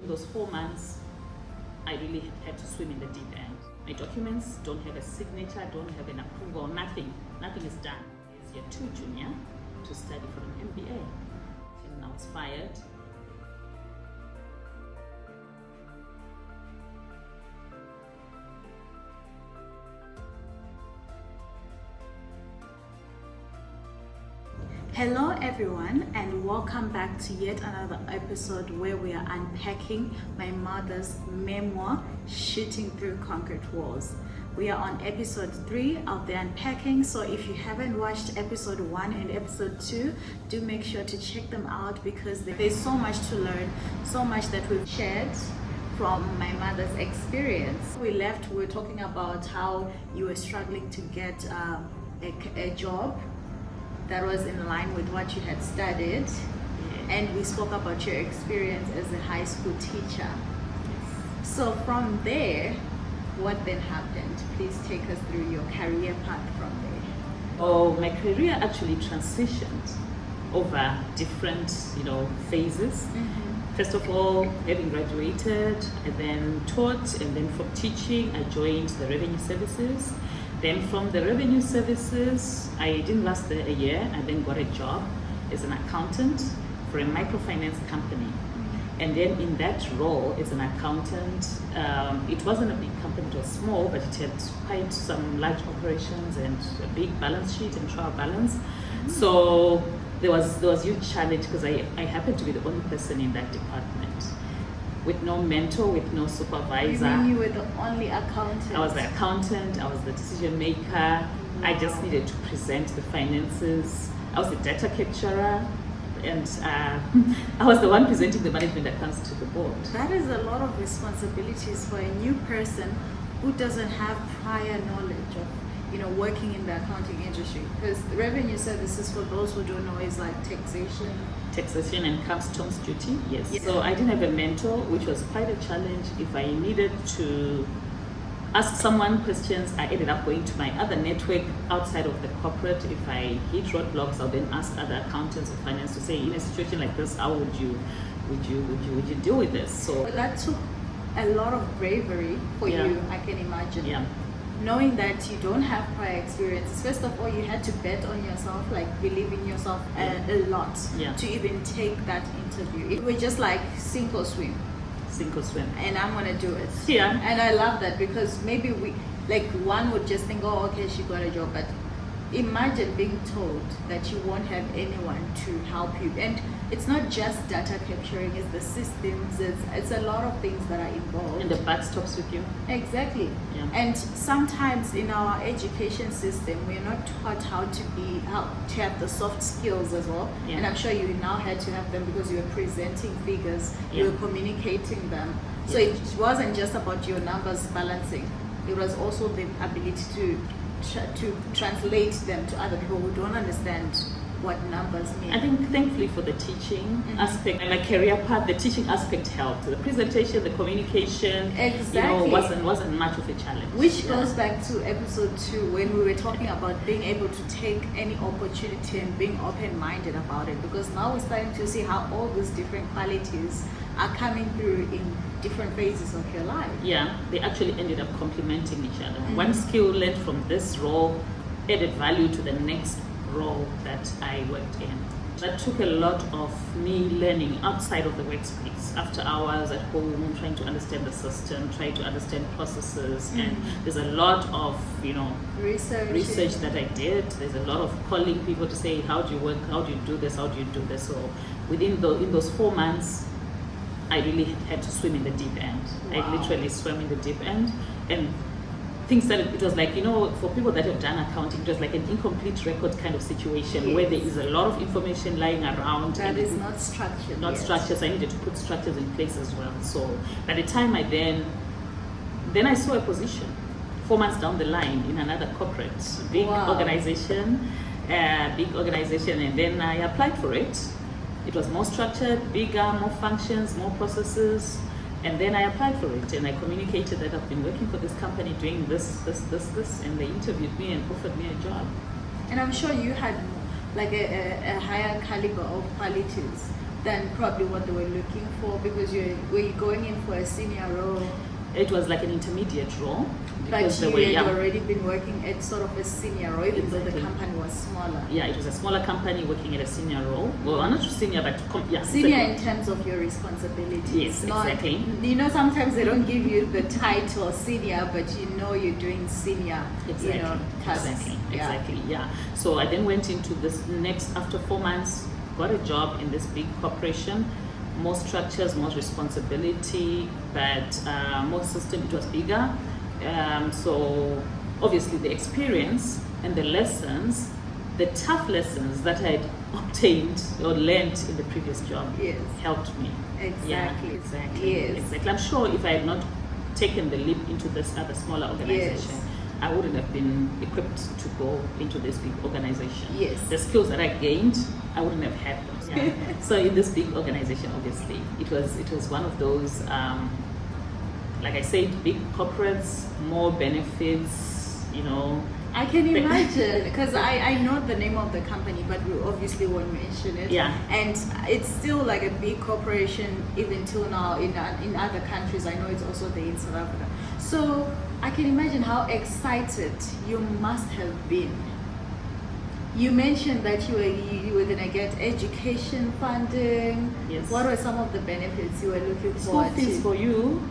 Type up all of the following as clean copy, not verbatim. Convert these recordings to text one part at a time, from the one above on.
those 4 months, I really had to swim in the deep end. My documents don't have a signature, don't have an approval, nothing. Nothing is done. It's year 2 junior to study for an MBA. And I was fired. Hello everyone, and welcome back to yet another episode where we are unpacking my mother's memoir, Shooting Through Concrete Walls. We are on episode 3 of the unpacking, so if you haven't watched episode 1 and episode 2, do make sure to check them out because there's so much to learn, so much that we've shared from my mother's experience. We were talking about how you were struggling to get a job that was in line with what you had studied, and we spoke about your experience as a high school teacher. So from there, what then happened? Please take us through your career path from there. Oh, my career actually transitioned over different, phases. First of all, having graduated, I then taught, and then from teaching, I joined the revenue services. Then from the revenue services, I didn't last there a year. I then got a job as an accountant for a microfinance company. And then in that role as an accountant, it wasn't a big company, it was small, but it had quite some large operations and a big balance sheet and trial balance. So there was huge challenge because I happened to be the only person in that department, with no mentor, with no supervisor. You mean you were the only accountant? I was the accountant, I was the decision maker. Wow. I just needed to present the finances. I was the data capturer, and I was the one presenting the management accounts to the board. That is a lot of responsibilities for a new person who doesn't have prior knowledge of working in the accounting industry, because revenue services, for those who don't know, is like taxation and customs duty. Yes. Yeah. So I didn't have a mentor, which was quite a challenge. If I needed to ask someone questions, I ended up going to my other network outside of the corporate. If I hit roadblocks, I'll then ask other accountants or finance to say, in a situation like this, how would you deal with this? So that took a lot of bravery for you, I can imagine. Yeah. Knowing that you don't have prior experience, first of all, you had to bet on yourself, like believe in yourself a lot to even take that interview. It was just like sink or swim. And I'm gonna do it. Yeah. And I love that, because maybe one would just think, oh, okay, she got a job, but imagine being told that you won't have anyone to help you. And it's not just data capturing, it's the systems, it's a lot of things that are involved. And the buck stops with you. Exactly. Yeah. And sometimes in our education system, we're not taught how to have the soft skills as well. Yeah. And I'm sure you now had to have them because you were presenting figures, you were communicating them. So it wasn't just about your numbers balancing. It was also the ability to translate them to other people who don't understand what numbers mean. I think thankfully for the teaching aspect and my career path, the teaching aspect helped. The presentation, the communication, wasn't much of a challenge. Which goes back to episode 2 when we were talking about being able to take any opportunity and being open-minded about it, because now we're starting to see how all these different qualities are coming through in different phases of your life. Yeah, they actually ended up complementing each other. One skill learned from this role added value to the next role that I worked in. That took a lot of me learning outside of the workspace, after hours at home, trying to understand the system, trying to understand processes, and there's a lot of research that I did. There's a lot of calling people to say, how do you work, how do you do this, how do you do this? So in those 4 months, I really had to swim in the deep end. Wow. I literally swam in the deep end, and things that it was like, for people that have done accounting, it was like an incomplete record kind of situation where there is a lot of information lying around. That is not structured. Structured, so I needed to put structures in place as well. So by the time then I saw a position 4 months down the line in another corporate, big organization, and then I applied for it. It was more structured, bigger, more functions, more processes. And then I applied for it, and I communicated that I've been working for this company doing this, and they interviewed me and offered me a job. And I'm sure you had like a higher caliber of qualities than probably what they were looking for, because were you going in for a senior role? It was like an intermediate role. But Because you they were had young. already been working at sort of a senior role, even though the Exactly. company was smaller. Yeah, it was a smaller company working at a senior role. Well, not senior, but Senior exactly. in terms of your responsibilities. Yes, not, exactly. You know, sometimes they don't give you the title senior, but you know you're doing senior, Exactly. you know, tasks. Exactly. Yeah. So I then went into this next, after 4 months, got a job in this big corporation. More structures, more responsibility, but more system. It was bigger. So obviously the experience and the lessons, the tough lessons that I had obtained or learned in the previous job, Yes. helped me. Exactly. Yeah, exactly. Yes. Exactly. I'm sure if I had not taken the leap into this other smaller organization, Yes. I wouldn't have been equipped to go into this big organization. Yes. The skills that I gained, I wouldn't have had them. Yeah. So in this big organization, obviously, it was one of those, like I said, big corporates, more benefits, you know. I can imagine, because I know the name of the company, but we obviously won't mention it. Yeah. And it's still like a big corporation even till now in other countries. I know it's also there in South Africa. So I can imagine how excited you must have been. You mentioned that you were gonna get education funding. Yes. What were some of the benefits you were looking School forward fees to? for you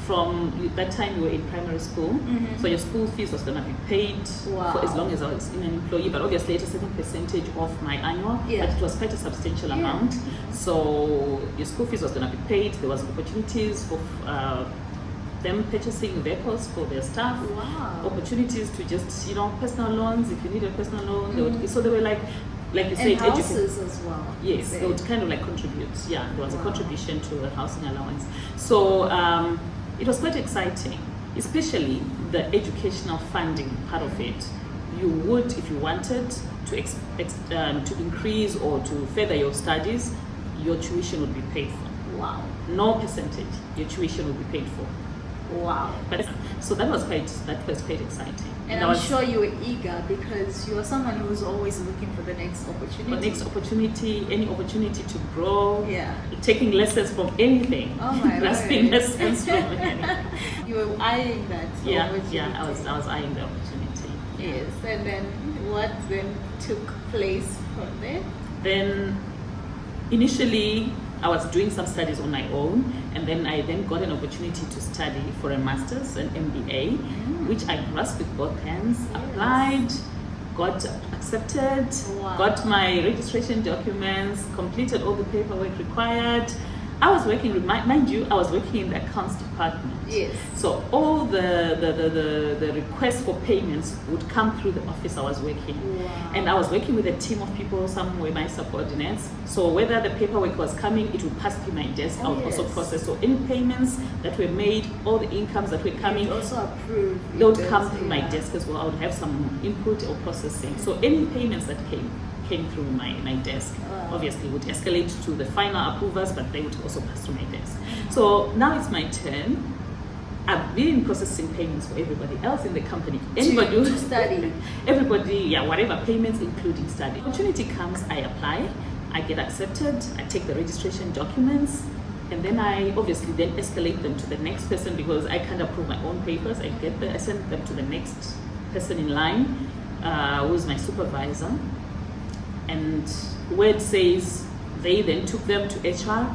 from that time you were in primary school, Mhm. so your school fees was going to be paid Wow. for as long as I was in an employee, but obviously at a certain percentage of my annual, Yeah. but it was quite a substantial Yeah. amount. So your school fees was going to be paid. There was opportunities for them purchasing vehicles for their staff. Wow. Opportunities to just, you know, personal loans if you need a personal loan. They would, so they were like you And said, houses as well. Yes, there. they would kind of like contribute. Yeah, there was a Wow. contribution to a housing allowance. So it was quite exciting, especially the educational funding part of it. You would, if you wanted to increase or to further your studies, your tuition would be paid for. Wow. No percentage, your tuition would be paid for. Wow. But so that was quite exciting. And I I'm was- sure you were eager because you are someone who's always looking for the next opportunity. the next opportunity, any opportunity to grow, Yeah. taking lessons from anything, Oh my grasping word. lessons from anything. You were eyeing that Yeah, opportunity. I was eyeing the opportunity. Yes, and then what then took place from there? Then initially I was doing some studies on my own, and then I got an opportunity to study for a master's, an MBA, which I grasped with both hands, applied, got accepted, Wow. got my registration documents, completed all the paperwork required. I was working, mind you, I was working in the accounts department. Yes. So all the requests for payments would come through the office I was working. Wow. And I was working with a team of people, some were my subordinates. So whether the paperwork was coming, it would pass through my desk. I would also yes. process. So any payments that were made, all the incomes that were coming, You'd also approve. they would it come does, through my yeah. desk as well. I would have some input or processing. So any payments that came through my desk, Wow. obviously would escalate to the final approvers, but they would also pass through my desk. So now it's my turn. I've been processing payments for everybody else in the company. Anybody to who study. everybody, yeah, whatever payments, including study. Opportunity comes, I apply, I get accepted, I take the registration documents, and then I obviously then escalate them to the next person because I can't approve my own papers. I send them to the next person in line, who's my supervisor. And word says they then took them to HR.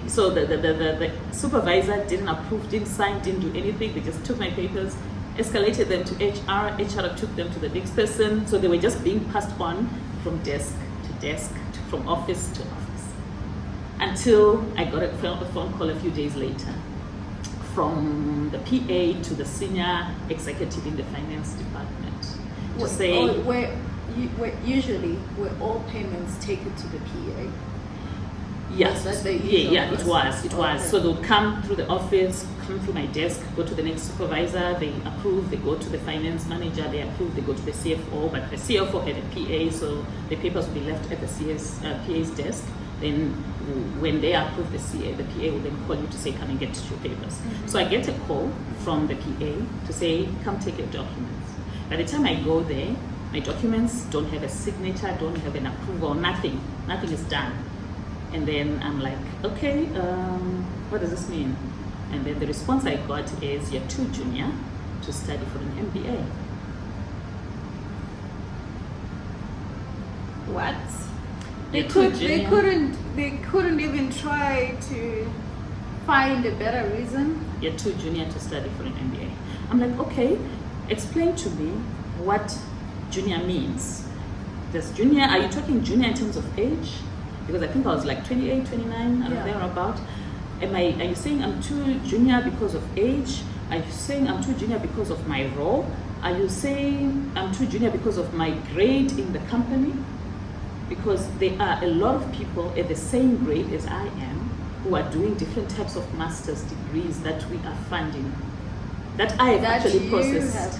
So the supervisor didn't approve, didn't sign, didn't do anything. They just took my papers, escalated them to HR. HR took them to the next person. So they were just being passed on from desk to desk, from office to office, until I got a phone call a few days later from the PA to the senior executive in the finance department to say, Usually were all payments taken to the PA? yes, Was that the yeah, usual it was. Okay. So they'll come through the office, come through my desk, go to the next supervisor, they approve, they go to the finance manager, they approve, they go to the CFO, but the CFO had a PA, so the papers will be left at the PA's desk. Then when they approve the PA will then call you to say, come and get your papers. So I get a call from the PA to say, come take your documents. By the time I go there, My documents don't have a signature, don't have an approval, nothing. Nothing is done. And then I'm like, okay, what does this mean? And then the response I got is, you're too junior to study for an MBA. What? They You're too junior. They couldn't even try to find a better reason. You're too junior to study for an MBA. I'm like, okay, explain to me what junior means. Does junior, are you talking junior in terms of age? Because I think I was like 28, 29, Yeah. there or about. Are you saying I'm too junior because of age? Are you saying I'm too junior because of my role? Are you saying I'm too junior because of my grade in the company? Because there are a lot of people at the same grade as I am who are doing different types of master's degrees that we are funding. That I have actually processed.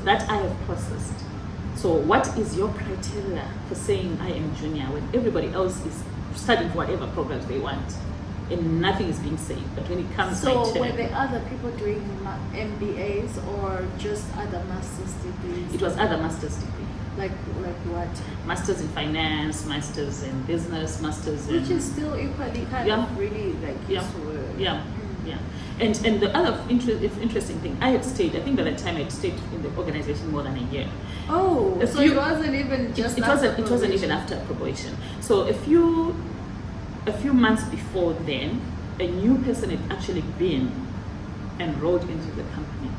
That I have processed. So what is your criteria for saying I am junior when everybody else is studying for whatever programs they want and nothing is being said? But when it comes to my So turn, were there other people doing MBAs or just other master's degrees? it was other master's degree. Like what? Masters in finance, masters in business, masters in... Which is still equally kind of really like useful. Yeah. And the other interesting thing, I had stayed, I think by that time I had stayed in the organization more than a year. Oh, so it wasn't even just it wasn't even after probation. So a few months before then, a new person had actually been enrolled into the company.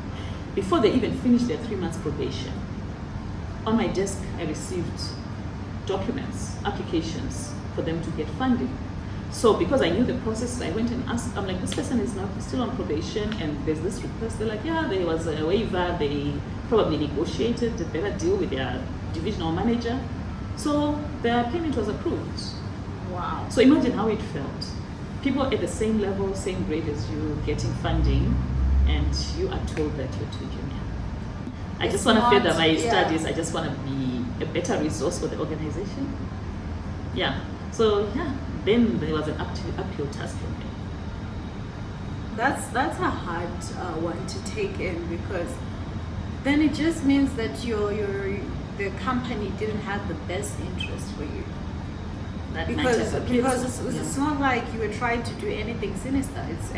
Before they even finished their 3 months probation, on my desk I received documents, applications for them to get funding. So because I knew the process, I went and asked, I'm like, this person is not still on probation and there's this request. They're like, yeah, there was a waiver. They probably negotiated a better deal with their divisional manager. So their payment was approved. Wow. So imagine how it felt. People at the same level, same grade as you, getting funding, and you are told that you're too junior. I just want to further my studies. I just want to be a better resource for the organization. Yeah. So yeah, then there was an uphill task for me. That's a hard one to take in, because then it just means that the company didn't have the best interest for you. Because it's not like you were trying to do anything sinister. It's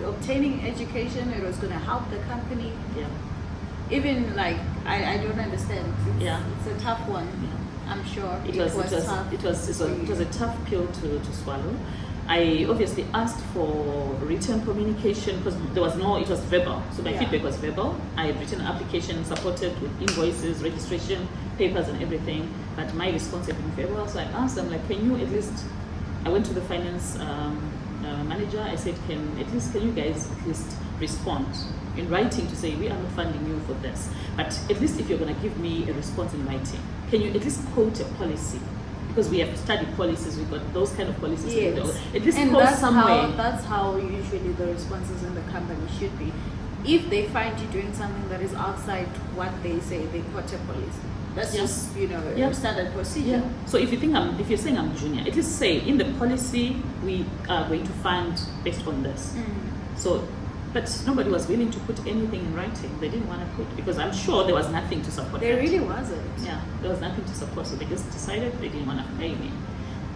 obtaining education. It was going to help the company. Yeah. Even like I don't understand. It's a tough one. Yeah. I'm sure It was a tough pill to swallow. I obviously asked for written communication because it was verbal. So my feedback was verbal. I had written an application supported with invoices, registration, papers and everything, but my response had been verbal. So I asked them, like, can you at least, I went to the finance manager, I said, can you guys at least respond in writing to say, we are not funding you for this, but at least if you're going to give me a response in writing, can you at least quote a policy? Because we have studied policies, we've got those kind of policies. Yes. At least quote somewhere. That's how usually the responses in the company should be. If they find you doing something that is outside what they say, they quote a policy. That's just standard procedure. Yeah. So if you're saying I'm junior, at least say in the policy we are going to fund based on this. So, but nobody was willing to put anything in writing. They didn't want to put, because I'm sure there was nothing to support. There really wasn't. Yeah, there was nothing to support. So they just decided they didn't want to pay me.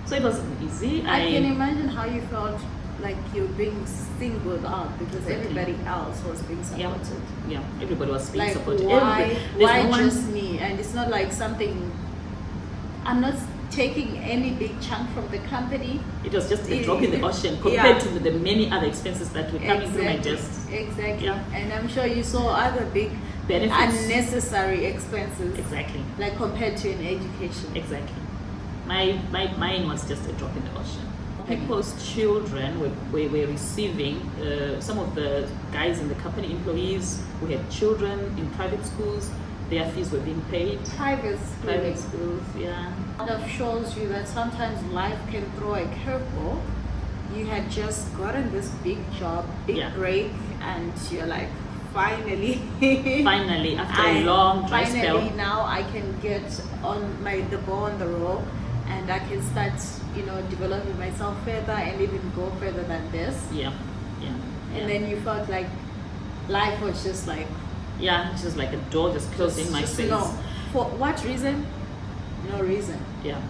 So it wasn't easy. I can imagine how you felt like you're being singled out because everybody else was being supported. Yeah, everybody was being like, supported. Why just me? And it's not like something, I'm not taking any big chunk from the company. It was just a drop in the ocean compared to the many other expenses that were coming through my desk. Exactly. Yeah. And I'm sure you saw other big benefits, unnecessary expenses. Exactly. Like compared to an education. Exactly. Mine was just a drop in the ocean. People's children were receiving, some of the guys in the company, employees who had children in private schools, their fees were being paid. Private schools, yeah. That shows you that sometimes life can throw a curveball. You had just gotten this big job, big break, and you're like, finally, after a long dry spell. Finally, now I can get on the ball on the roll, and I can start, developing myself further and even go further than this. Yeah. And then you felt like life was just like, just like a door just closing my face. For what reason? No reason. Yeah.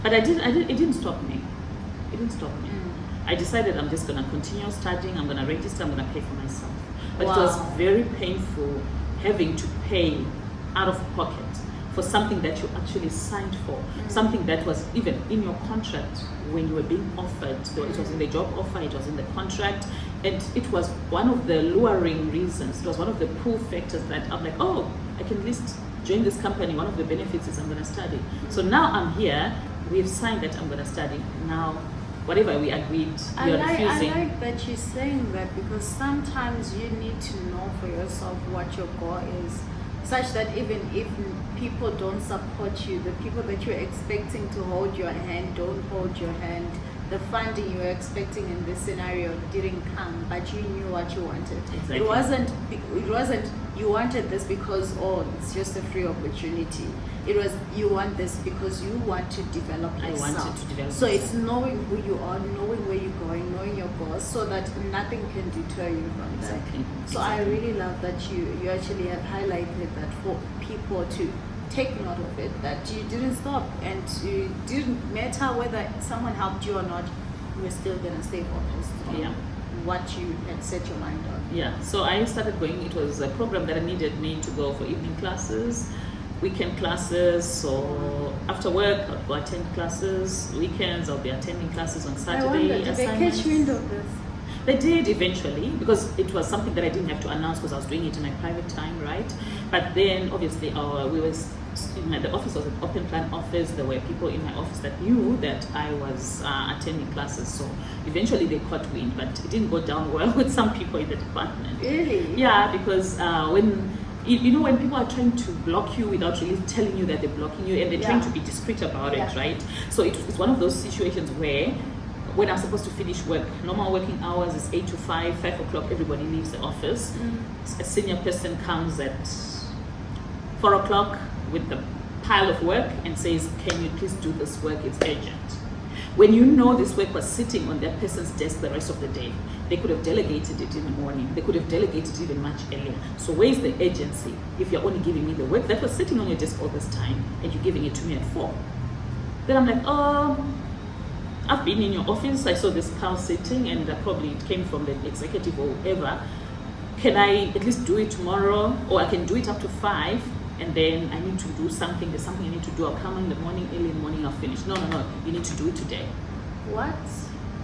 But it didn't stop me. It didn't stop me. I decided I'm just going to continue studying, I'm going to register, I'm going to pay for myself. But Wow. it was very painful having to pay out of pocket for something that you actually signed for, something that was even in your contract when you were being offered. So it was in the job offer, it was in the contract, and it was one of the luring reasons, it was one of the pull factors that I'm like, oh, I can at least join this company. One of the benefits is I'm going to study. So now I'm here, we've signed that I'm going to study. Now, whatever we agreed, you're refusing. I like that you're saying that, because sometimes you need to know for yourself what your goal is, such that even if people don't support you, the people that you're expecting to hold your hand don't hold your hand. The funding you were expecting in this scenario didn't come, but you knew what you wanted. Exactly. It wasn't you wanted this because, oh, it's just a free opportunity. It was, you want this because you want to develop yourself. I wanted to develop So myself. it's knowing who you are, knowing where you're going, knowing your goals, so that nothing can deter you from that. Exactly. So I really love that you actually have highlighted that for people to take note of it, that you didn't stop, and you didn't matter whether someone helped you or not, you were still gonna stay focused on what you had set your mind on. Yeah, so I started going, it was a program that needed me to go for evening classes, weekend classes, so after work I'll go attend classes, weekends I'll be attending classes on Saturday. I wonder, did they catch wind of this? They did eventually, because it was something that I didn't have to announce because I was doing it in my private time, right? But then obviously the office was an open plan office. There were people in my office that knew that I was attending classes. So eventually they caught wind, but it didn't go down well with some people in the department. Really? Yeah, because when when people are trying to block you without really telling you that they're blocking you, and they're trying to be discreet about it, right? So it's one of those situations where, when I'm supposed to finish work, normal working hours is 8 to 5, 5 o'clock, everybody leaves the office. A senior person comes at 4 o'clock with the pile of work and says, can you please do this work, it's urgent. When you know this work was sitting on that person's desk the rest of the day, they could have delegated it in the morning, they could have delegated it even much earlier. So where's the urgency if you're only giving me the work that was sitting on your desk all this time and you're giving it to me at 4? Then I'm like, I've been in your office, I saw this pile sitting, and probably it came from the executive or whoever. Can I at least do it tomorrow? Or I can do it up to 5, and then I need to do something, there's something I need to do, I'll come in the morning, early in the morning, I'll finish. No, you need to do it today. What?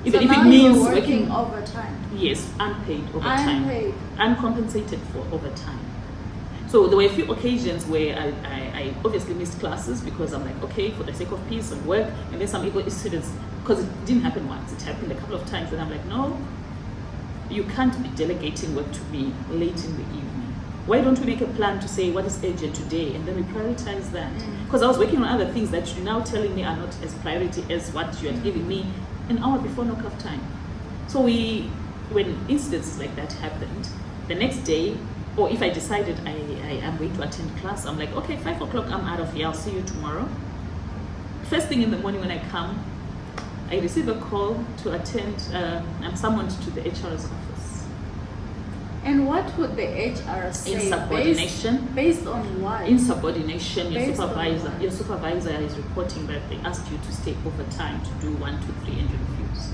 Even so if now it means you're working overtime. Yes, unpaid overtime. Unpaid. Uncompensated for overtime. So there were a few occasions where I obviously missed classes because I'm like, okay, for the sake of peace and work, and then some ego students, because it didn't happen once, it happened a couple of times, and I'm like, no, you can't be delegating work to me late in the evening. Why don't we make a plan to say what is urgent today, and then we prioritize that? Because I was working on other things that you're now telling me are not as priority as what you are giving me an hour before knock-off time. So when incidents like that happened, the next day, or if I decided I am going to attend class, I'm like, okay, 5 o'clock, I'm out of here, I'll see you tomorrow. First thing in the morning when I come, I receive a call to attend, I'm summoned to the HR's office. And what would the HR say? Insubordination. Based on what? Insubordination, your Based on supervisor. what? Your supervisor is reporting that they asked you to stay overtime to do 1, 2, 3, and you refused.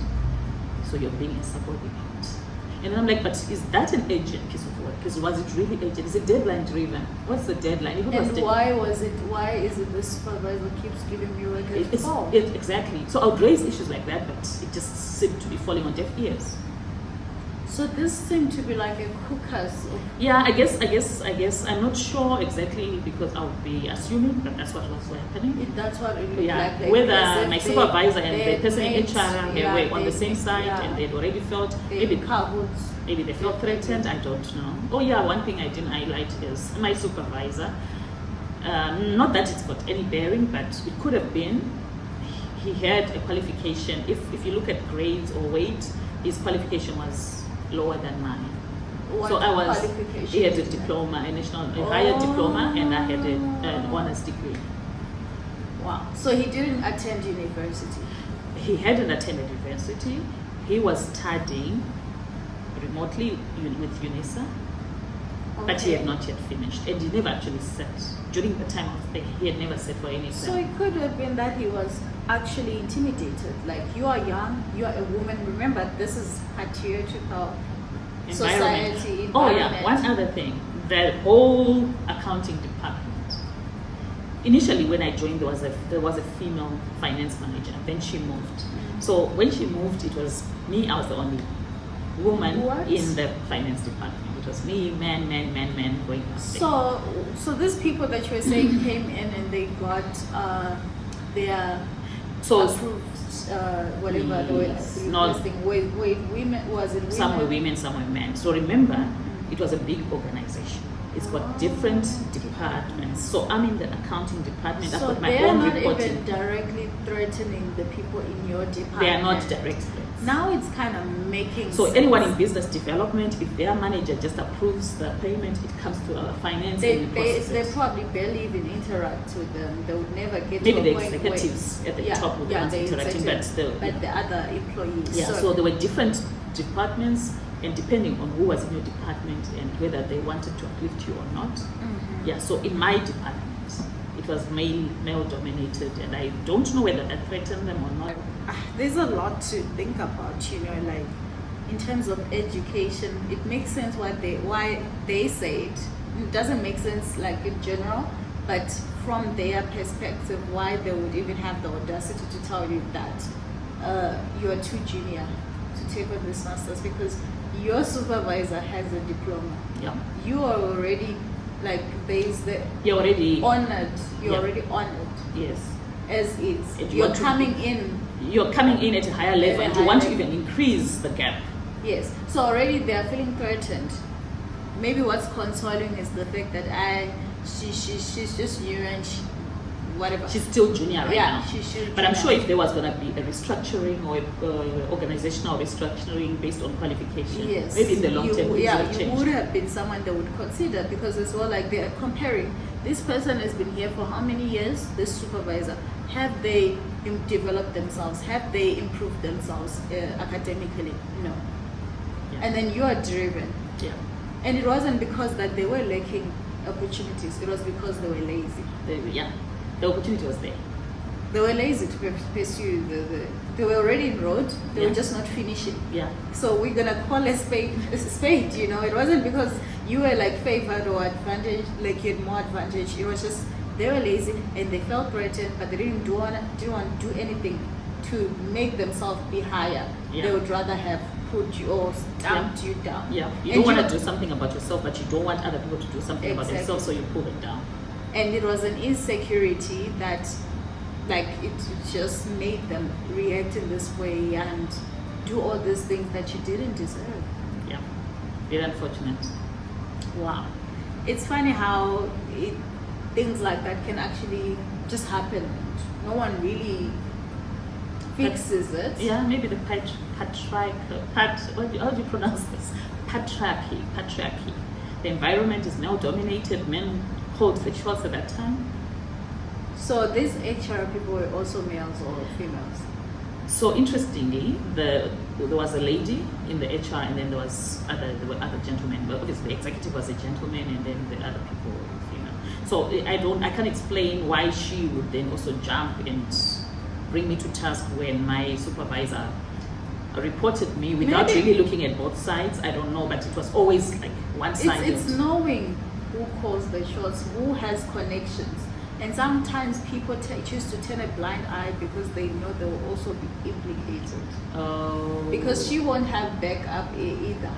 So you're being insubordinate. And then I'm like, but is that an urgent piece of work? Was it really urgent? Is it deadline driven? What's the deadline? And why is it the supervisor keeps giving you work at 4? Exactly. So I would raise issues like that, but it just seemed to be falling on deaf ears. So this seemed to be like a caucus of... Yeah, I guess I'm not sure exactly, because I would be assuming that that's what was happening. That's what it looked like. Whether my supervisor and the person in HR were on the same side, and they'd already felt maybe they felt threatened. I don't know. Oh yeah, one thing I didn't highlight is my supervisor. Not that it's got any bearing, but it could have been. He had a qualification. If you look at grades or weight, his qualification was lower than mine. He had a diploma, a higher diploma, and I had an honors degree. Wow. So he didn't attend university? He hadn't attended university. He was studying remotely with UNISA. but he had Okay. not yet finished, and he never actually sat. During the time I was there, he had never sat for any So exam. it could have been that he was actually intimidated. Like, you are young, you are a woman. Remember, this is patriarchal society. Oh yeah, environment. one other thing, the whole accounting department. Initially, when I joined, there was a female finance manager. Then she moved. So when she moved, it was me. I was the only woman What? in the finance department. It was me, men going up there. So these people that you were saying came in and they got their So approved whatever they were Yes, not- requesting. Wait, women, was it women? Some were women, some were men. So remember, it was a big organization. It's got different departments. So I'm in the accounting department. I've So got my they're own not reporting. even directly threatening the people in your department. They are not direct threats. Now it's kind of making So sense. anyone in business development, if their manager just approves the payment, it comes to our finance They, and we they, process they it. probably barely even interact with them. They would never get Maybe to the a point executives where, at the top would yeah, want the interacting, but executives, still. but the other employees. Yeah, so there were different departments, and depending on who was in your department and whether they wanted to uplift you or not. Mhm. Yeah, so in my department, it was male dominated, and I don't know whether that threatened them or not. There's a lot to think about, like in terms of education. It makes sense why they say it. It doesn't make sense like in general, but from their perspective, why they would even have the audacity to tell you that you are too junior to take on this masters because your supervisor has a diploma. Yeah, You are already like you're already honored. You're Yeah. already honored yes. as is. And you You're want to coming be- in. You're coming in at a higher level, At a and you want to higher even increase the gap. Yes. So already they are feeling threatened. Maybe what's consoling is the fact that she's just new and whatever. She's still junior right yeah, now. she's still But I'm junior. sure if there was going to be a restructuring or organizational restructuring based on qualification, Yes. maybe in the long term, Yeah, it would you change. would have been someone they would consider because it's all like they are comparing. This person has been here for how many years? This supervisor. Have they developed themselves? Have they improved themselves academically? No. Yeah. And then you are driven. Yeah. And it wasn't because that they were lacking opportunities. It was because they were lazy. The opportunity was there. They were lazy to pursue they were already enrolled. They Yeah. were just not finishing. Yeah. So we're gonna call a spade a spade. It wasn't because you were like favored or advantaged, like you had more advantage. It was just they were lazy and they felt threatened, but they didn't want to do anything to make themselves be higher. Yeah. They would rather have put you or stamped you down. Yeah. You And don't want to do something about yourself, but you don't want other people to do something about Exactly. themselves, so you pull them down. And it was an insecurity that like it just made them react in this way and do all these things that you didn't deserve. Yeah. Very unfortunate. Wow. It's funny how things like that can actually just happen. No one really fixes it. Yeah, maybe the how do you pronounce this? Patriarchy. The environment is male dominated. Men hold the shots at that time. So these HR people were also males or females? So interestingly, there was a lady in the HR, and then there were other gentlemen. But obviously, the executive was a gentleman, and then the other people were female. So I can't explain why she would then also jump and bring me to task when my supervisor reported me without Maybe- really looking at both sides. I don't know, but it was always like one-sided. It's knowing who calls the shots, who has connections. And sometimes people choose to turn a blind eye because they know they will also be implicated. Oh. Because she won't have backup either.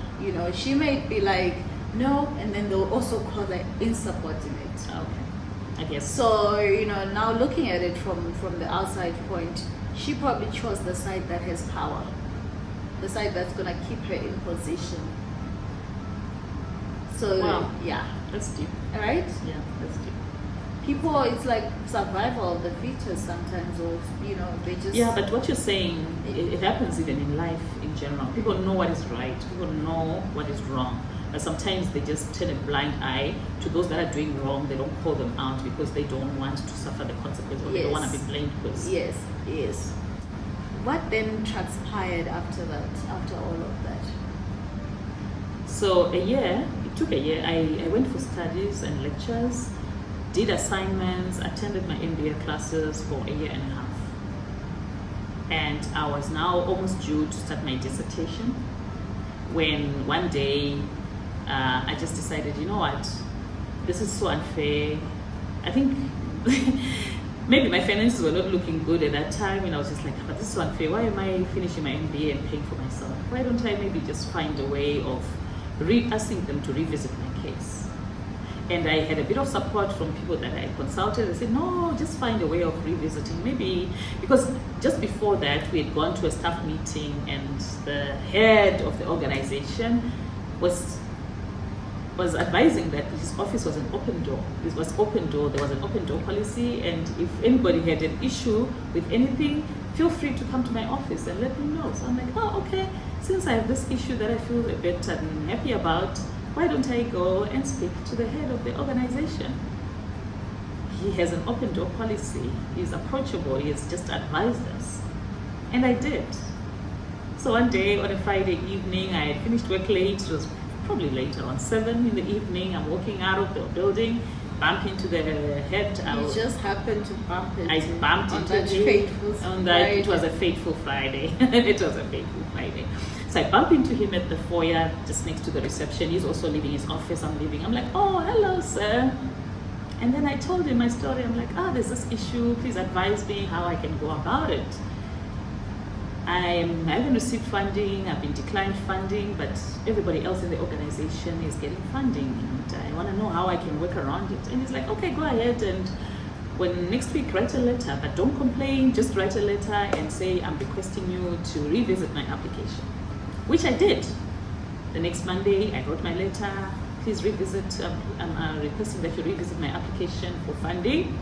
She may be like, no, and then they'll also call her insubordinate. Okay, I guess. So, now looking at it from the outside point, she probably chose the side that has power, the side that's going to keep her in position. So, Wow. yeah, That's deep. right? Yeah, that's deep. People, it's like survival of the fittest sometimes, or they just Yeah, but what you're saying, it happens even in life in general. People know what is right. People know what is wrong. But sometimes they just turn a blind eye to those that are doing wrong. They don't call them out because they don't want to suffer the consequences, or they don't want to be blamed because. Yes. What then transpired after that? After all of that? So a year took a year. I went for studies and lectures, did assignments, attended my MBA classes for a year and a half. And I was now almost due to start my dissertation when one day I just decided, you know what, this is so unfair. I think maybe my finances were not looking good at that time, and I was just like, but this is so unfair. Why am I finishing my MBA and paying for myself? Why don't I maybe just find a way of asking them to revisit my case? And I had a bit of support from people that I consulted. They said, no, just find a way of revisiting. Maybe, because just before that, we had gone to a staff meeting and the head of the organization was advising that his office was an open door. This was open door. There was an open door policy, and if anybody had an issue with anything, feel free to come to my office and let me know. So I'm like, oh, okay. Since I have this issue that I feel a bit unhappy about, why don't I go and speak to the head of the organization? He has an open door policy. He's approachable. He has just advised us. And I did. So one day on a Friday evening, I had finished work late. It was probably later on 7 in the evening. I'm walking out of the building, bump into the head. You just happened to bump into I bumped on into that him fateful on that. Friday. It was a fateful Friday. It was a fateful Friday. So I bump into him at the foyer, just next to the reception. He's also leaving his office. I'm leaving. I'm like, oh, hello, sir. And then I told him my story. I'm like, there's this issue. Please advise me how I can go about it. I haven't received funding. I've been declined funding, but everybody else in the organization is getting funding, and I want to know how I can work around it. And he's like, okay, go ahead, and when next week, write a letter, but don't complain. Just write a letter and say I'm requesting you to revisit my application, which I did. The next Monday, I wrote my letter. Please revisit. I'm requesting that you revisit my application for funding.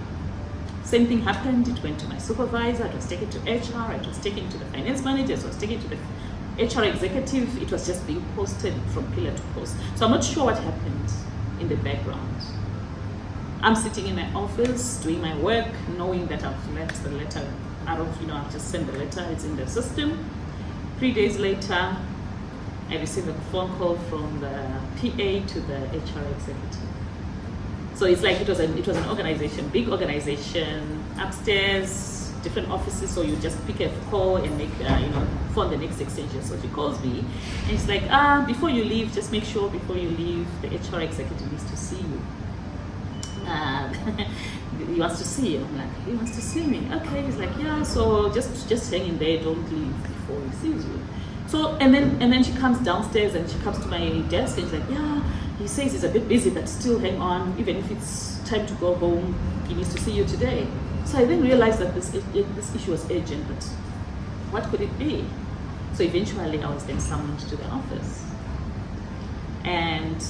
Same thing happened. It went to my supervisor. It was taken to HR. It was taken to the finance manager. It was taken to the HR executive. It was just being posted from pillar to post. So I'm not sure what happened in the background. I'm sitting in my office doing my work, knowing that I've left the letter out of, I've just sent the letter. It's in the system. 3 days later, I received a phone call from the PA to the HR executive. So it's like it was an organization, big organization, upstairs, different offices. So you just pick a call and make phone the next extension. So she calls me, and it's like, before you leave, just make sure before you leave, the HR executive needs to see you. He wants to see you. I'm like, he wants to see me. Okay. He's like, yeah. So just hang in there. Don't leave before he sees you. So and then she comes downstairs and she comes to my desk and she's like, yeah. He says he's a bit busy, but still hang on. Even if it's time to go home, he needs to see you today. So I then realized that this issue was urgent, but what could it be? So eventually I was then summoned to the office. And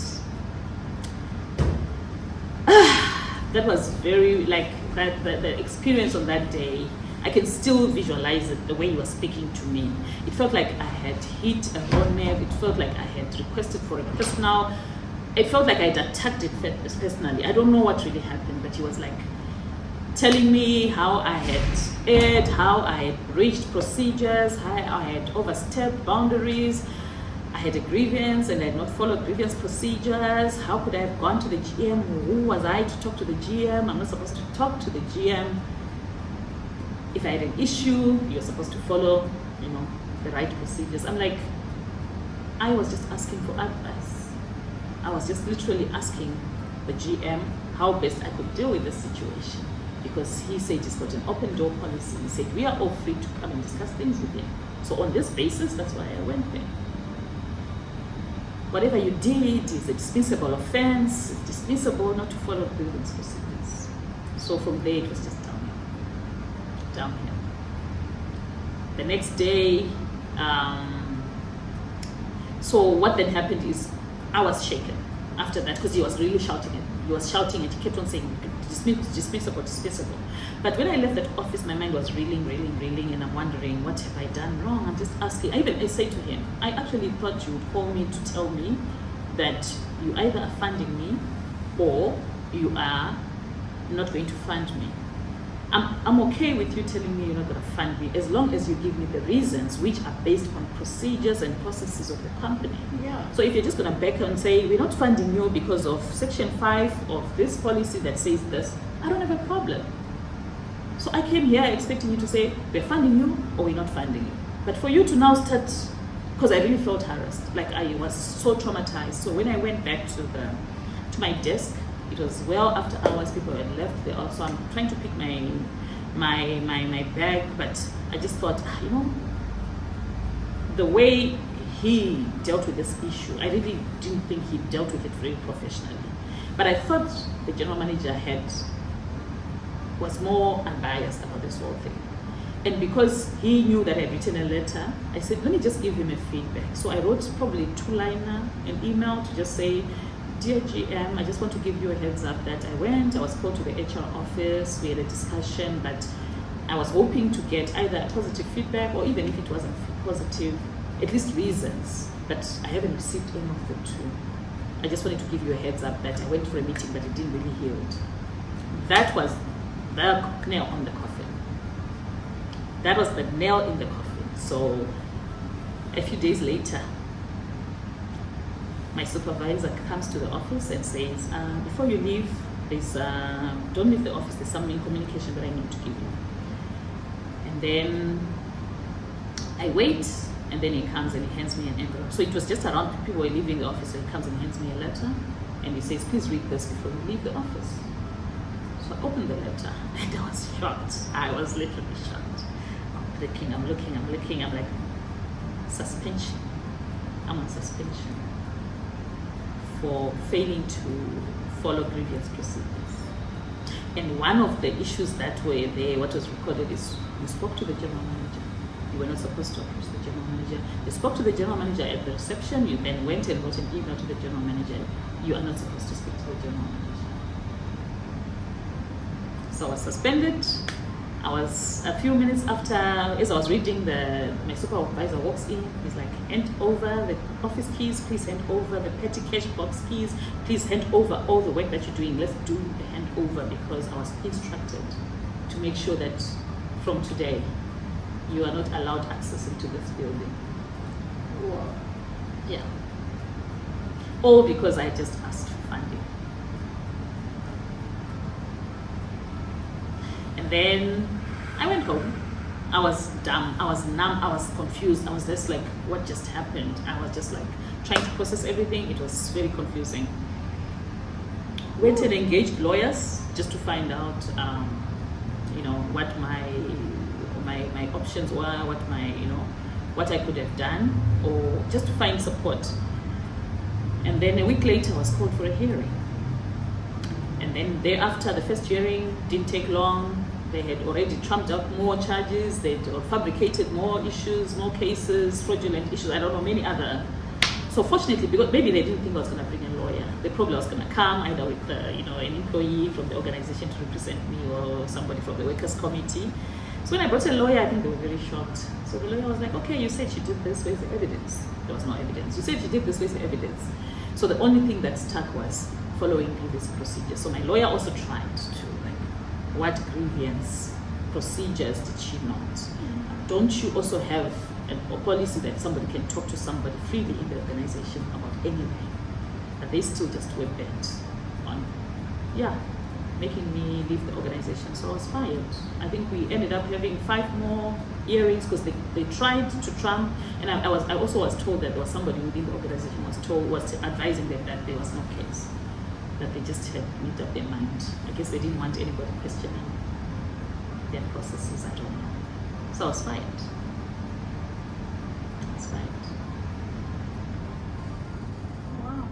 that was very, the experience on that day, I can still visualize it, the way he was speaking to me. It felt like I had hit a raw nerve. It felt like I had requested for a personal. It felt like I'd attacked it personally. I don't know what really happened, but he was like telling me how I had erred, how I had breached procedures, how I had overstepped boundaries. I had a grievance and I had not followed grievance procedures. How could I have gone to the GM? Who was I to talk to the GM? I'm not supposed to talk to the GM. If I had an issue, you're supposed to follow, the right procedures. I'm like, I was just asking for advice. I was just literally asking the GM how best I could deal with the situation, because he said he's got an open door policy. He said we are all free to come and discuss things with him. So on this basis, that's why I went there. Whatever you did is a dismissible offense. It's dismissible not to follow grievance procedures. So from there, it was just downhill. The next day, so what then happened is I was shaken after that, because he was really shouting and he kept on saying dismissible. But when I left that office, my mind was reeling, and I'm wondering, what have I done wrong? I'm just asking. I said to him, I actually thought you would call me to tell me that you either are funding me or you are not going to fund me. I'm okay with you telling me you're not going to fund me as long as you give me the reasons which are based on procedures and processes of the company. Yeah. So if you're just going to back and say, we're not funding you because of Section 5 of this policy that says this, I don't have a problem. So I came here expecting you to say, we're funding you or we're not funding you. But for you to now start, because I really felt harassed, like I was so traumatized. So when I went back to my desk, it was well after hours, people had left there also. I'm trying to pick my bag, but I just thought, the way he dealt with this issue, I really didn't think he dealt with it very professionally. But I thought the general manager was more unbiased about this whole thing. And because he knew that I had written a letter, I said, let me just give him a feedback. So I wrote probably a 2-liner, an email to just say, Dear GM, I just want to give you a heads up that I was called to the HR office, we had a discussion, but I was hoping to get either a positive feedback or even if it wasn't positive, at least reasons, but I haven't received any of the two. I just wanted to give you a heads up that I went for a meeting but it didn't really yield. That was the nail on the coffin. That was the nail in the coffin. So a few days later, my supervisor comes to the office and says, before you leave, don't leave the office, there's some communication that I need to give you. And then I wait, and then he comes and he hands me an envelope. So it was just around people were leaving the office, so he comes and hands me a letter, and he says, please read this before you leave the office. So I opened the letter, and I was shocked. I was literally shocked. I'm looking, I'm like, suspension. I'm on suspension for failing to follow previous procedures. And one of the issues that were there, what was recorded is you spoke to the general manager. You were not supposed to approach the general manager. You spoke to the general manager at the reception, you then went and wrote an email to the general manager. You are not supposed to speak to the general manager. So I was suspended. I was a few minutes after, as I was reading, my supervisor walks in. He's like, hand over the office keys, please hand over the petty cash box keys, please hand over all the work that you're doing. Let's do the handover, because I was instructed to make sure that from today you are not allowed access into this building. Wow. Yeah. All because I just asked for funding. And then I went home. I was dumb, I was numb, I was confused. I was just like, what just happened? I was just like trying to process everything. It was very confusing. Went and engaged lawyers just to find out, what my options were, what I could have done, or just to find support. And then a week later, I was called for a hearing. And then thereafter, the first hearing didn't take long. They had already trumped up more charges. They'd fabricated more issues, more cases, fraudulent issues. I don't know, many other. So fortunately, because maybe they didn't think I was going to bring a lawyer. They probably was going to come either with an employee from the organization to represent me or somebody from the workers' committee. So when I brought a lawyer, I think they were very shocked. So the lawyer was like, okay, you said she did this, where's the evidence? There was no evidence. You said she did this, where's the evidence? So the only thing that stuck was following previous procedures. So my lawyer also tried to, what grievance procedures did she not? Don't you also have a policy that somebody can talk to somebody freely in the organization about anything? But they still just were bent on, making me leave the organization. So I was fired. I think we ended up having 5 more hearings because they tried to trump, and I also was told that there was somebody within the organization was advising them that there was no case, that they just had made up their mind. I guess they didn't want anybody questioning their processes. I don't know. So I was fired. Wow.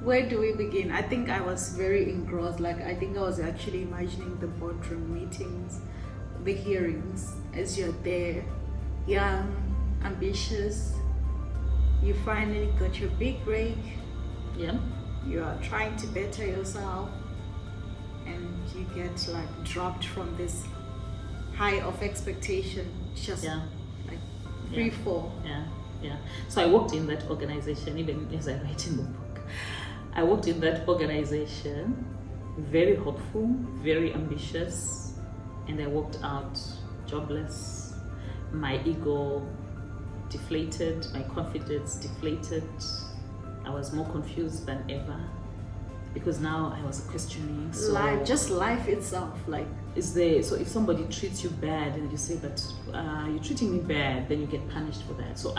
Where do we begin? I think I was very engrossed. I think I was actually imagining the boardroom meetings, the hearings, as you're there, young, ambitious. You finally got your big break. Yeah. You are trying to better yourself, and you get dropped from this high of expectation, just free fall. Yeah. So I worked in that organization, even as I write in the book. I worked in that organization, very hopeful, very ambitious, and I walked out jobless. My ego deflated, my confidence deflated. I was more confused than ever because now I was questioning. So life itself, like, so if somebody treats you bad and you say, but you're treating me bad, then you get punished for that. So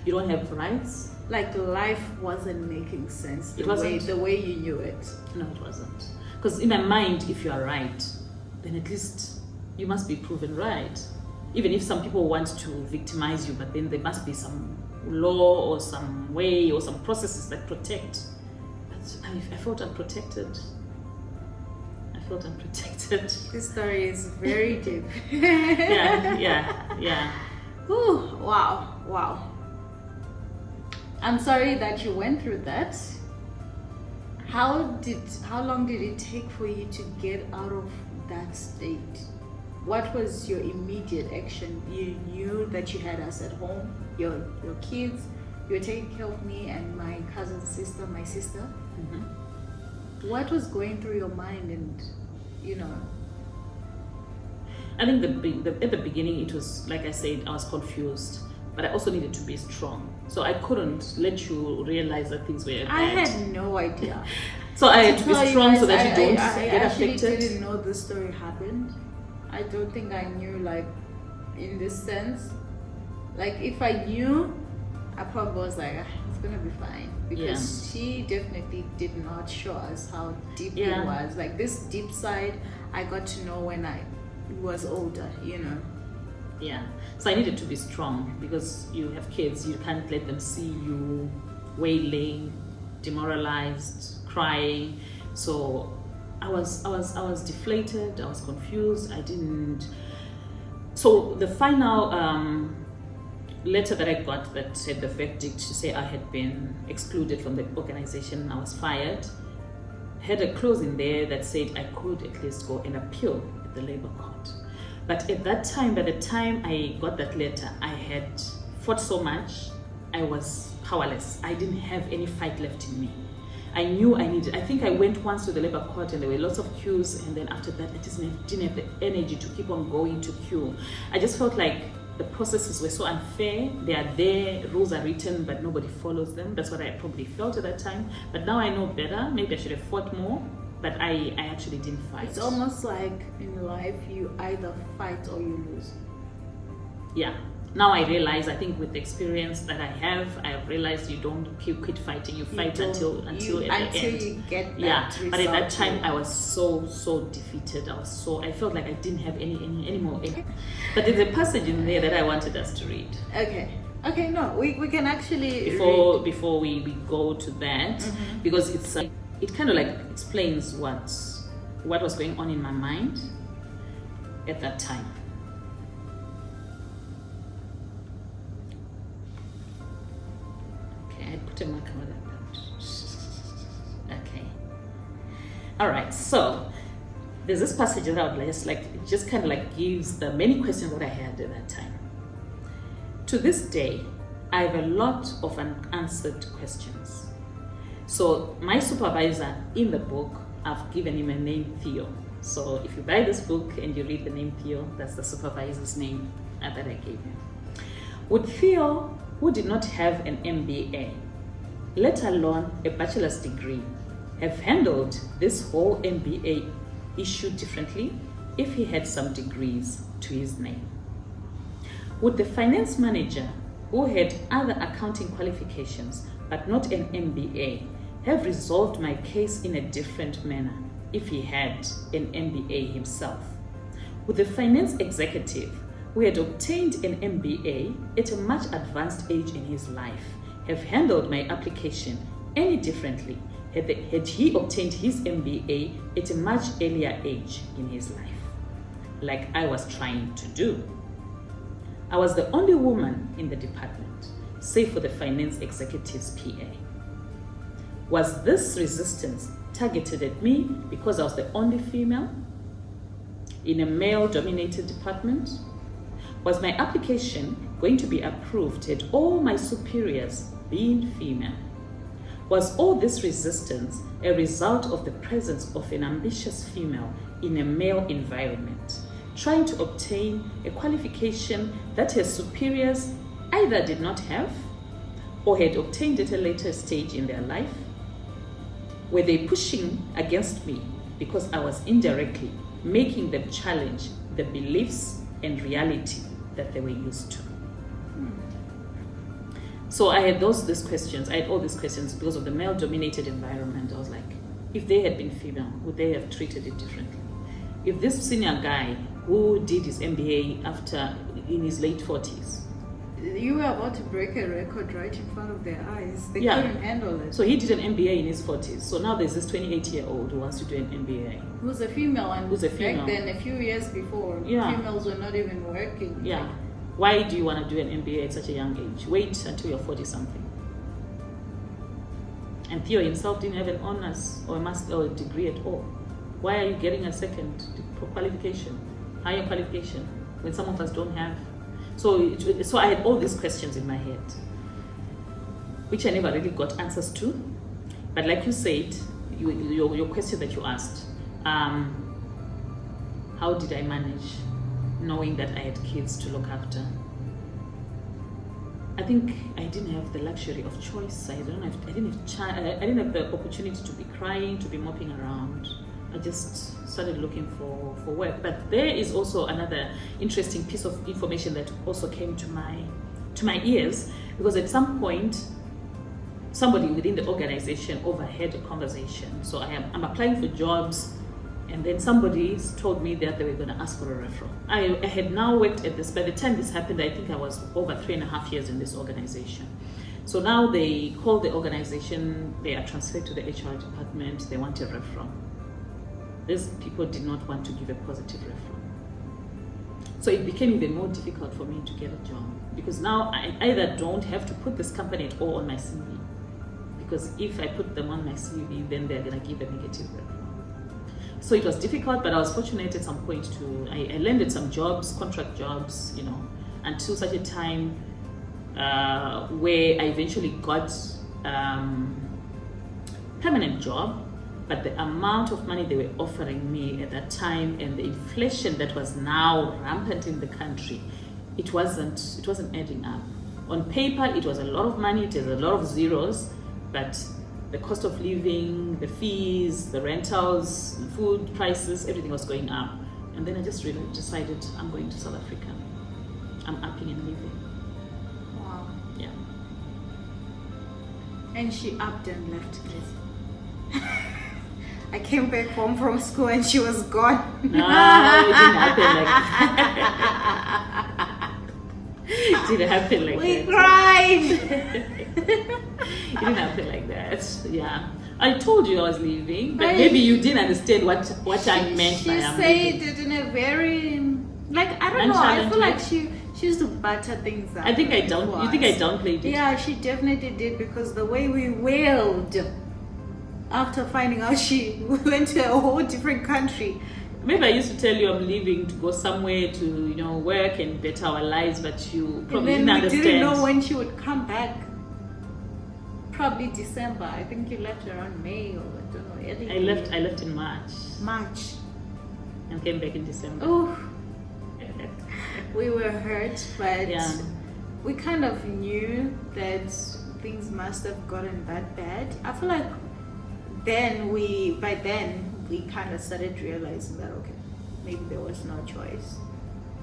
you don't have rights? like life wasn't making sense It wasn't. the way you knew it. No, it wasn't. Because in my mind, if you are right, then at least you must be proven right. Even if some people want to victimize you, but then there must be some law or some way or some processes that protect. But I felt unprotected. This story is very deep. Yeah. Ooh, wow. I'm sorry that you went through that. How long did it take for you to get out of that state? What was your immediate action? You knew that you had us at home, your kids, you were taking care of me and my cousin's sister, my sister. Mm-hmm. What was going through your mind? And I think at the beginning it was, like I said, I was confused, but I also needed to be strong. So I couldn't let you realize that things were bad. I had no idea. So I had to be strong so that you don't get affected. I actually didn't know this story happened. I don't think I knew, like, in this sense. Like, if I knew, I probably was like, it's gonna be fine. Because she definitely did not show us how deep it was. Like, this deep side, I got to know when I was older, Yeah. So I needed to be strong because you have kids, you can't let them see you wailing, demoralized, crying. So I was deflated, I was confused, so the final letter that I got that said the verdict to say I had been excluded from the organization, I was fired, had a clause in there that said I could at least go and appeal at the labor court. But at that time, by the time I got that letter, I had fought so much, I was powerless. I didn't have any fight left in me. I knew I think I went once to the labor court and there were lots of queues, and then after that I just didn't have the energy to keep on going to queue. I just felt like the processes were so unfair. They are there, rules are written, but nobody follows them. That's what I probably felt at that time. But now I know better. Maybe I should have fought more, but I actually didn't fight. It's almost like in life, you either fight or you lose. Yeah. Now I realize, I think with the experience that I have realized you don't quit fighting. You fight until at the end. You get that result. But at that time I was so defeated. I felt like I didn't have any more energy. But there's a passage in there that I wanted us to read. Okay, no, we can actually before we go to that, because it kind of like explains what was going on in my mind at that time. I put a marker on that. Okay. All right. So there's this passage that I would it just kind of like gives the many questions that I had at that time. To this day, I have a lot of unanswered questions. So my supervisor in the book, I've given him a name, Theo. So if you buy this book and you read the name Theo, that's the supervisor's name that I gave him. Would Theo, who did not have an MBA, let alone a bachelor's degree, have handled this whole MBA issue differently if he had some degrees to his name? Would the finance manager, who had other accounting qualifications but not an MBA, have resolved my case in a different manner if he had an MBA himself? Would the finance executive, who had obtained an MBA at a much advanced age in his life, have handled my application any differently had he obtained his MBA at a much earlier age in his life, like I was trying to do? I was the only woman in the department, save for the finance executive's PA. Was this resistance targeted at me because I was the only female in a male-dominated department? Was my application going to be approved had all my superiors been female? Was all this resistance a result of the presence of an ambitious female in a male environment, trying to obtain a qualification that her superiors either did not have or had obtained at a later stage in their life? Were they pushing against me because I was indirectly making them challenge the beliefs and reality that they were used to? So I had these questions. I had all these questions because of the male-dominated environment. I was like, if they had been female, would they have treated it differently? If this senior guy who did his MBA in his late 40s, you were about to break a record right in front of their eyes. They couldn't handle it. So he did an MBA in his 40s. So now there's this 28-year-old who wants to do an MBA. Who's a female, and who's a female. Back then, a few years before, females were not even working. Yeah. Why do you want to do an MBA at such a young age? Wait until you're 40-something. And Theo himself didn't have an honors or a master or a degree at all. Why are you getting a second qualification, higher qualification, when some of us don't have? So I had all these questions in my head, which I never really got answers to. But like you said, your question that you asked, how did I manage knowing that I had kids to look after? I think I didn't have the luxury of choice. I didn't have the opportunity to be crying, to be moping around. I just started looking for work. But there is also another interesting piece of information that also came to my ears, because at some point somebody within the organization overheard a conversation. So I'm applying for jobs, and then somebody told me that they were going to ask for a referral. I had now worked at this. By the time this happened, I think I was over 3.5 years in this organization. So now they call the organization, they are transferred to the HR department, they want a referral. These people did not want to give a positive referral. So it became even more difficult for me to get a job, because now I either don't have to put this company at all on my CV, because if I put them on my CV, then they're going to give a negative referral. So it was difficult, but I was fortunate at some point I landed some jobs, contract jobs, until such a time where I eventually got permanent job. But the amount of money they were offering me at that time, and the inflation that was now rampant in the country, it wasn't adding up. On paper, it was a lot of money, it was a lot of zeros, but the cost of living, the fees, the rentals, food prices, everything was going up. And then I just really decided I'm going to South Africa. I'm upping and leaving. Wow. Yeah. And she upped and left, guys. I came back home from school and she was gone. No, it didn't happen like that. It didn't happen like we that. We cried. It didn't happen like that. Yeah. I told you I was leaving, but maybe you didn't understand what I meant by I'm leaving. She said it in a very, I don't know, I feel like she used to butter things up. I think I don't. You think I downplayed it? Yeah, she definitely did, because the way we wailed after finding out she went to a whole different country. Maybe I used to tell you I'm leaving to go somewhere to, work and better our lives, but you probably didn't understand. We didn't know when she would come back. Probably December. I think you left around May, or I don't know. I left in March. And came back in December. Oh, we were hurt, but we kind of knew that things must have gotten that bad. I feel like by then we kind of started realizing that, okay, maybe there was no choice.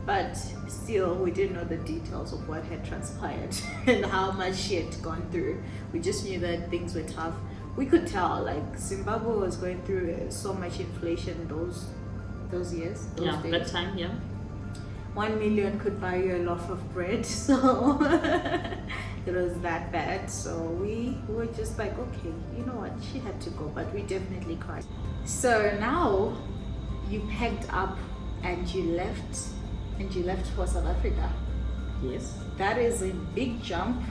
But still, we didn't know the details of what had transpired and how much she had gone through. We just knew that things were tough. We could tell, Zimbabwe was going through so much inflation those years. Those days. That time, 1 million could buy you a loaf of bread, so it was that bad. So we were just like, okay, you know what, she had to go, but we definitely cried. So now you packed up and you left for South Africa. Yes. That is a big jump.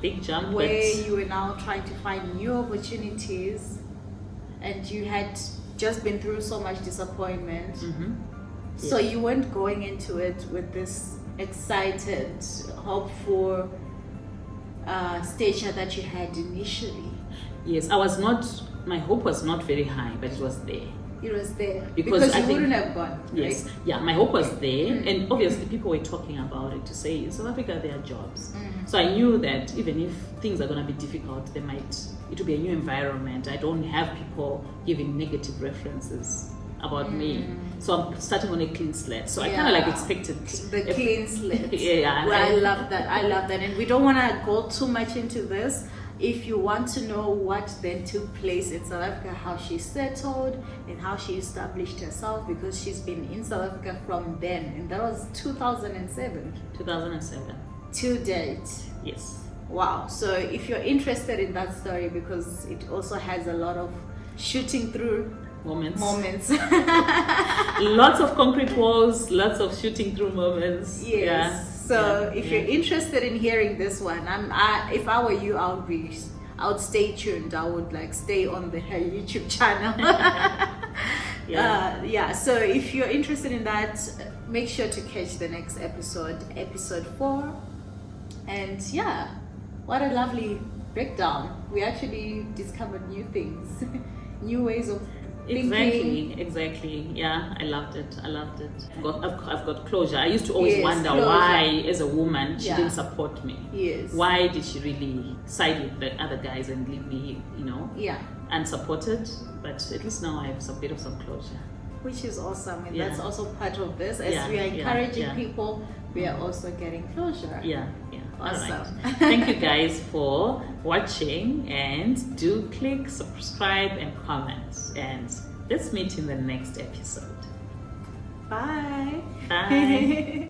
Where you were now trying to find new opportunities, and you had just been through so much disappointment. Mm-hmm. Yes. So you weren't going into it with this excited, hopeful stature that you had initially. Yes, my hope was not very high, but it was there. It was there Because I you think- wouldn't have gone. Yes, Right? yeah, my hope was there, and obviously people were talking about it to say in South Africa there are jobs. So I knew that even if things are going to be difficult, it will be a new environment. I don't have people giving negative references about me, so I'm starting on a clean slate. So I kind of like Yeah. expected The clean slate. Yeah, Well, I love that. I love that. And we don't want to go too much into this. If you want to know what then took place in South Africa, how she settled and how she established herself, because she's been in South Africa from then, and that was 2007 2007. to date. Yes. Wow. So if you're interested in that story, because it also has a lot of shooting through Moments. moments. Lots of concrete walls, lots of shooting through moments. Yes. Yeah. So Yeah. if you're interested in hearing this one, if I were you, I would stay tuned. I would like stay on her YouTube channel. Yeah. So if you're interested in that, make sure to catch the next episode, episode 4. And yeah, what a lovely breakdown. We actually discovered new things, new ways of thinking. Exactly. Yeah, I loved it. I've got closure. I used to always Yes, wonder closure. why, as a woman, she Yeah. didn't support me. Yes. Why did she really side with the other guys and leave me, Yeah. unsupported? But at least now I have some bit of some closure. Which is awesome, and Yeah. that's also part of this. As Yeah, we are yeah, encouraging yeah. people, we are also getting closure. Yeah. All Awesome. right. Thank you guys for watching, and do click subscribe and comment, and let's meet in the next episode. Bye. Bye.